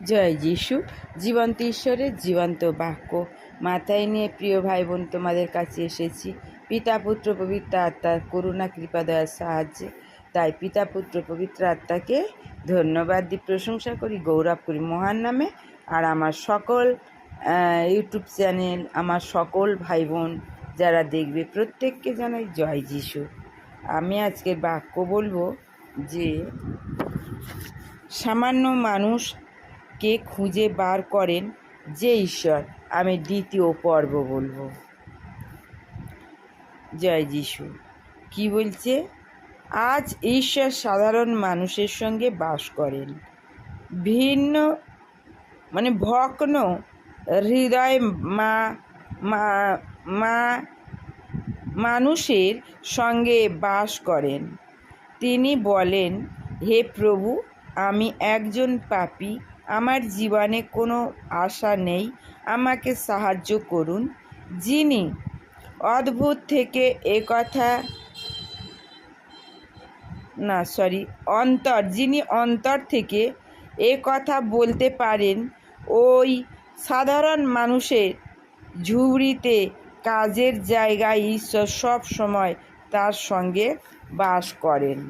জয় যিশু। জীবন্ত ঈশ্বরের জীবন্ত বাক্য মাথায় নিয়ে প্রিয় ভাই বোন তোমাদের কাছে এসেছি পিতা পুত্র পবিত্র আত্মার করুণা কৃপা দয়ার সাহায্যে। তাই পিতা পুত্র পবিত্র আত্মাকে ধন্যবাদ দিই, প্রশংসা করি, গৌরব করি মহান নামে। আর আমার সকল ইউটিউব চ্যানেল, আমার সকল ভাই বোন যারা দেখবে প্রত্যেককে জানাই জয় যিশু। আমি আজকের বাক্য বলবো যে সামান্য মানুষকে খুঁজে বার করেন যে ঈশ্বর। আমি দ্বিতীয় পর্ব বলবো। জয় যিশু। কি বলছে? আজ ঈশ্বর সাধারণ মানুষের সঙ্গে বাস করেন। ভিন্ন ভগ্ন হৃদয় মানুষের সঙ্গে বাস করেন। তিনি বলেন, হে প্রভু, আমি একজন পাপী, আমার জীবনে কোনো আশা নেই, আমাকে সাহায্য করুন। যিনি অন্তর থেকে এ কথা বলতে পারেন, ওই সাধারণ মানুষের ঝুড়িতে কাজের জায়গায় ঈশ্বর সব সময় তার সঙ্গে বাস করেন।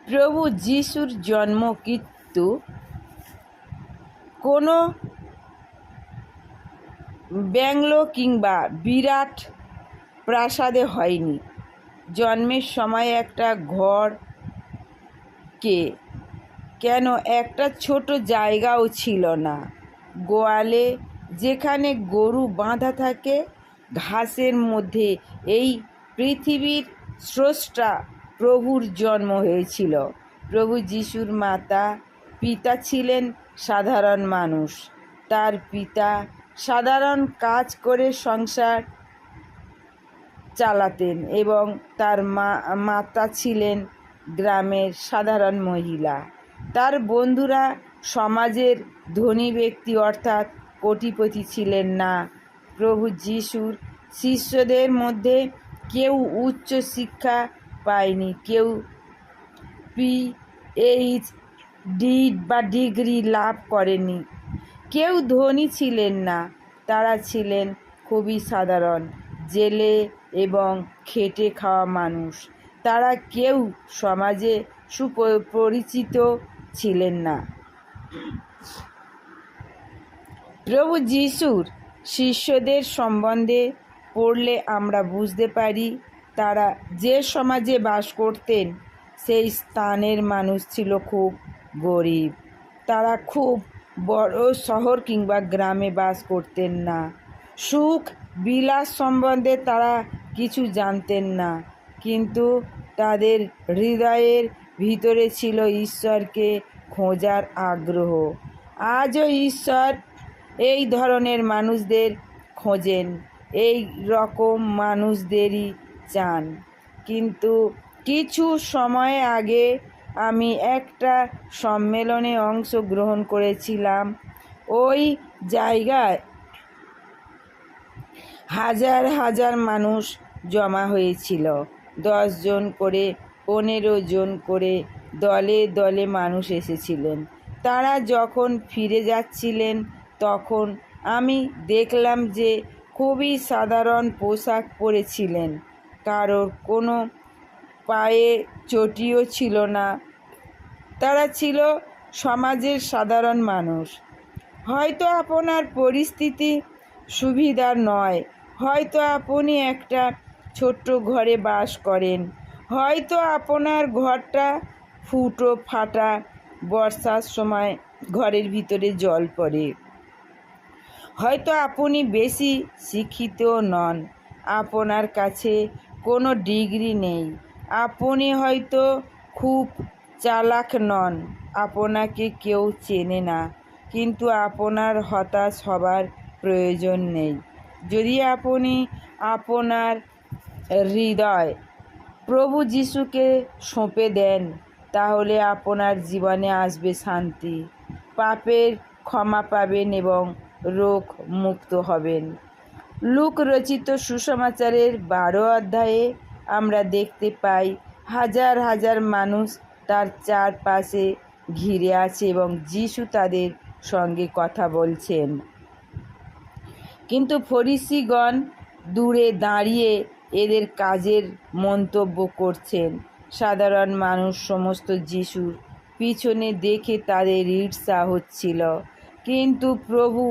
প্রভু যিশুর জন্ম কিন্তু কোনো ব্যাংলো কিংবা বিরাট প্রাসাদে হয়নি। জন্মের সময় একটা কেন একটা ছোট জায়গাও ছিল না। গোয়ালে, যেখানে গরু বাঁধা থাকে, ঘাসের মধ্যে এই পৃথিবীর স্রষ্টা প্রভুর জন্ম হয়েছিল। প্রভু যিশুর পিতা ছিলেন সাধারণ মানুষ। তার পিতা সাধারণ কাজ করে সংসার চালাতেন এবং তার মাতা ছিলেন গ্রামের সাধারণ মহিলা। তার বন্ধুরা সমাজের ধনী ব্যক্তি অর্থাৎ কোটিপতি ছিলেন না। প্রভু যিশুর শিষ্যদের মধ্যে কেউ উচ্চ শিক্ষা পায়নি, কেউ পিএইচডি বা ডিগ্রি লাভ করেনি, কেউ ধনী ছিলেন না। তারা ছিলেন খুবই সাধারণ, জেলে এবং খেটে খাওয়া মানুষ। তারা কেউ সমাজে সুপরিচিত ছিলেন না। প্রভু যিশুর শিষ্যদের সম্বন্ধে পড়লে আমরা বুঝতে পারি, তারা যে সমাজে বাস করতেন সেই স্থানের মানুষ ছিল খুব গরিব। তারা খুব বড় শহর কিংবা গ্রামে বাস করতেন না। সুখ বিলাস সম্বন্ধে তারা কিছু জানতেন না, কিন্তু তাদের হৃদয়ের ভিতরে ছিল ঈশ্বরকে খোঁজার আগ্রহ। আজও ঈশ্বর এই ধরনের মানুষদের খোঁজেন, এই রকম মানুষদেরই চান। কিন্তু কিছু সময় আগে আমি একটা সম্মেলনে অংশগ্রহণ করেছিলাম। ওই জায়গায় হাজার হাজার মানুষ জমা হয়েছিল। 10 জন করে, 15 জন করে দলে দলে মানুষ এসেছিলেন। তারা যখন ফিরে যাচ্ছিলেন তখন আমি দেখলাম যে খুবই সাধারণ পোশাক পরেছিলেন, কারোর কোনো পায়ে চটিও ছিল না। তারা ছিল সমাজের সাধারণ মানুষ। হয়তো আপনার পরিস্থিতি সুবিধার নয়, হয়তো আপনি একটা ছোট্ট ঘরে বাস করেন, হয়তো আপনার ঘরটা ফুটো ফাটা, বর্ষার সময় ঘরের ভিতরে জল পড়ে, হয়তো আপনি বেশি শিক্ষিত নন, আপনার কাছে কোনো ডিগ্রি নেই, আপনি হয়তো খুব চালাক নন, আপনাকে কেউ চেনে না। কিন্তু আপনার হতাশ হবার প্রয়োজন নেই। যদি আপনি আপনার হৃদয় প্রভু যিশুকে সঁপে দেন, তাহলে আপনার জীবনে আসবে শান্তি, পাপের ক্ষমা পাবেন এবং রোগ মুক্ত হবেন। লূক রচিত সুসমাচারের 12 অধ্যায়ে আমরা দেখতে পাই হাজার হাজার মানুষ তার চারপাশে ঘিরে আছে এবং যিশু তাদের সঙ্গে কথা বলছেন। কিন্তু ফরিসিগণ দূরে দাঁড়িয়ে এদের কাজের মন্তব্য করছেন। সাধারণ মানুষ সমস্ত যিশুর পিছনে দেখে তাদের ঈর্ষা হচ্ছিল। কিন্তু প্রভু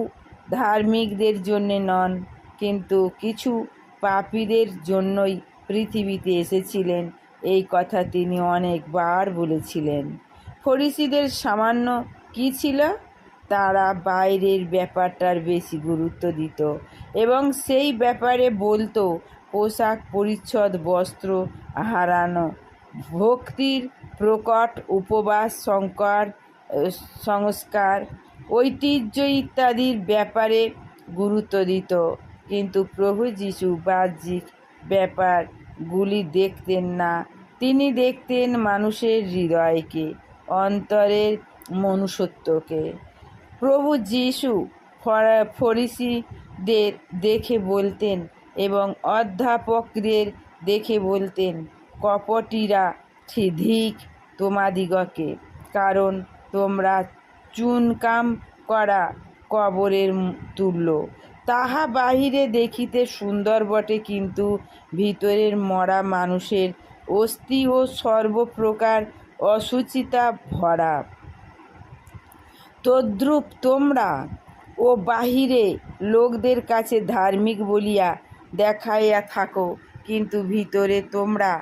ধার্মিকদের জন্যে নন, কিন্তু কিছু পাপীদের জন্যই পৃথিবীতে এসেছিলেন, এই কথা তিনি অনেকবার বলেছিলেন। ফরিসিদের সামান্য কী ছিল? তারা বাইরের ব্যাপারটার বেশি গুরুত্ব দিত এবং সেই ব্যাপারে বলতো পোশাক পরিচ্ছদ, বস্ত্র হারানো, ভক্তির প্রকট, উপবাস, সংস্কার, ঐতিহ্য ইত্যাদির ব্যাপারে গুরুত্ব দিত। কিন্তু প্রভু যিশু বাহ্যিক ব্যাপারগুলি দেখতেন না, তিনি দেখতেন মানুষের হৃদয়কে, অন্তরের মনুষ্যত্বকে। প্রভু যিশু ফরিসিদের দেখে বলতেন এবং অধ্যাপকদের দেখে বলতেন, কপটীরা, ধিক তোমাদিগকে, কারণ তোমরা চুনকাম করা কবরের তুল্য। তাহা বাহিরে দেখিতে সুন্দর বটে, কিন্তু ভিতরের মরা মানুষের অস্থি ও সর্বপ্রকার অসুচিতা ভরা। তদ্রূপ তোমরা ও বাহিরে লোকদের কাছে ধার্মিক বলিয়া দেখাইয়া থাকো, কিন্তু ভিতরে তোমরা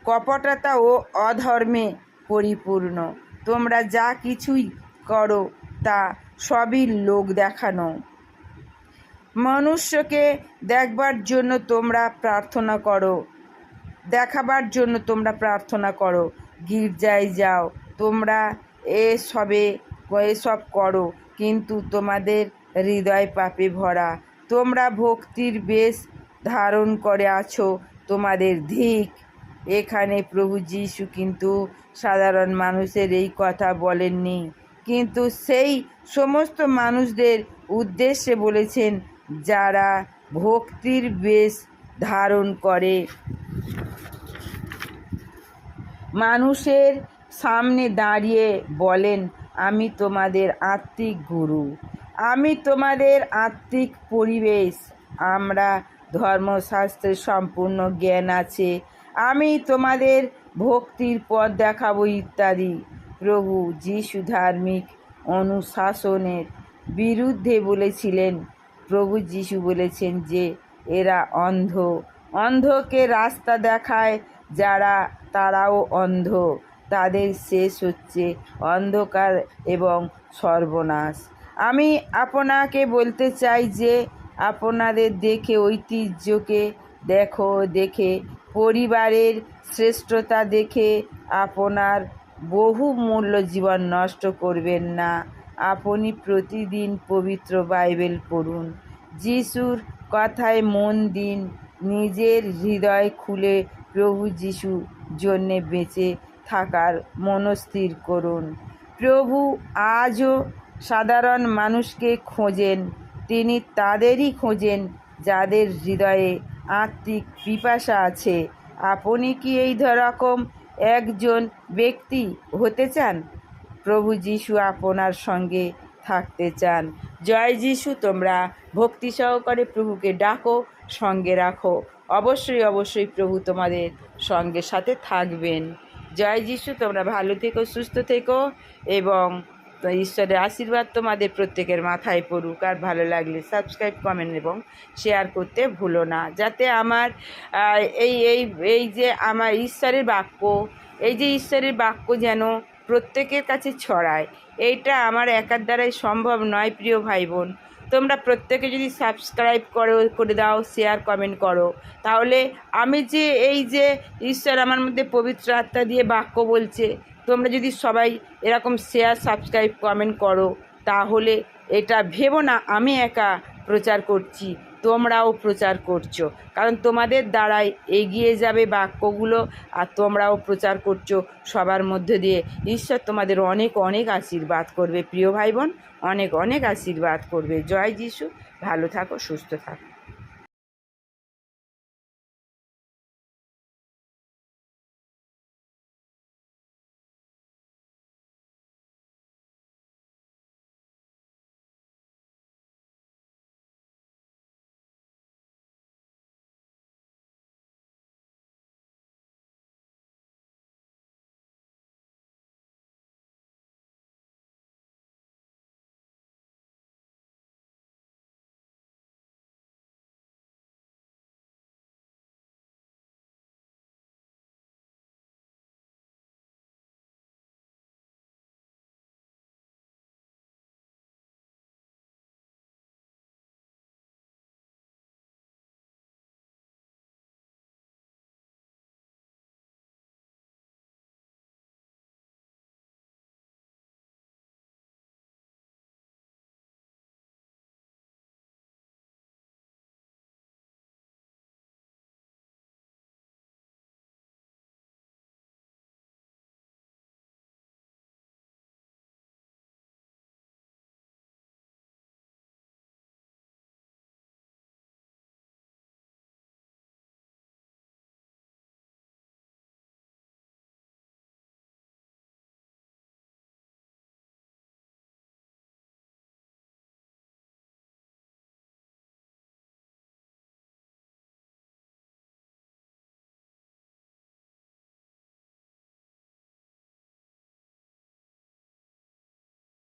কপটতা ও অধর্মে পরিপূর্ণ। তোমরা যা কিছুই করো তা সবই লোক দেখানো, মনুষ্যকে দেখাবার জন্য তোমরা প্রার্থনা করো। গির্জায় যাও, তোমরা এসব করো, কিন্তু তোমাদের হৃদয় পাপে ভরা। তোমরা ভক্তির বেশ ধারণ করে আছো, তোমাদের ধিক। এখানে প্রভু যিশু কিন্তু সাধারণ মানুষের এই কথা বলেননি, কিন্তু সেই সমস্ত মানুষদের উদ্দেশ্যে বলেছেন যারা ভক্তির বেশ ধারণ করে মানুষের সামনে দাঁড়িয়ে বলেন, আমি তোমাদের আত্মিক গুরু, আমি তোমাদের আত্মিক পরিবেশ, আমরা ধর্মশাস্ত্রের সম্পূর্ণ জ্ঞান আছে, আমি তোমাদের ভক্তির পথ দেখাবো ইত্যাদি। প্রভু যিশু ধার্মিক অনুশাসনের বিরুদ্ধে বলেছিলেন। প্রভু যিশু বলেছেন যে এরা অন্ধকে রাস্তা দেখায় যারা, তারাও অন্ধ, তাদের শেষ হচ্ছে অন্ধকার এবং সর্বনাশ। আমি আপনাকে বলতে চাই যে আপনাদের ঐতিহ্যকে দেখে পরিবারের শ্রেষ্ঠতা দেখে আপনার বহুমূল্য জীবন নষ্ট করবেন না। আপনি প্রতিদিন পবিত্র বাইবেল পড়ুন, যিশুর কথায় মন দিন, নিজের হৃদয় খুলে প্রভু যিশুর জন্যে বেঁচে থাকার মনস্থির করুন। প্রভু আজও সাধারণ মানুষকে খোঁজেন, তিনি তাদেরই খোঁজেন যাদের হৃদয়ে আত্মিক পিপাসা আছে। আপনি কি এই রকম একজন ব্যক্তি হতে চান? প্রভু যিশু আপনার সঙ্গে থাকতে চান। জয় যিশু। তোমরা ভক্তি সহকারে প্রভুকে ডাকো, সঙ্গে রাখো, অবশ্যই প্রভু তোমাদের সাথে থাকবেন। জয় যিশু। তোমরা ভালো থেকো, সুস্থ থেকো এবং ঈশ্বরের আশীর্বাদ তোমাদের প্রত্যেকের মাথায় পড়ুক। আর ভালো লাগলে সাবস্ক্রাইব, কমেন্ট এবং শেয়ার করতে ভুলো না, যাতে আমার এই যে আমার ঈশ্বরের বাক্য যেন প্রত্যেকের কাছে ছড়ায়। এইটা আমার একার দ্বারাই সম্ভব নয়। প্রিয় ভাই বোন, তোমরা প্রত্যেকে যদি সাবস্ক্রাইব করে দাও, শেয়ার, কমেন্ট করো, তাহলে আমি যে এই যে ঈশ্বর আমার মধ্যে পবিত্র আত্মা দিয়ে বাক্য বলছে, তোমরা যদি সবাই এরকম শেয়ার, সাবস্ক্রাইব, কমেন্ট করো, তাহলে এটা ভেবো না আমি একা প্রচার করছি, তোমরাও প্রচার করছো, কারণ তোমাদের দ্বারাই এগিয়ে যাবে বাক্যগুলো, আর তোমরাও প্রচার করছো সবার মধ্যে দিয়ে। ঈশ্বর তোমাদের অনেক অনেক আশীর্বাদ করবে। প্রিয় ভাই বোন, অনেক অনেক আশীর্বাদ করবে। জয় যিশু। ভালো থাকো, সুস্থ থাকো।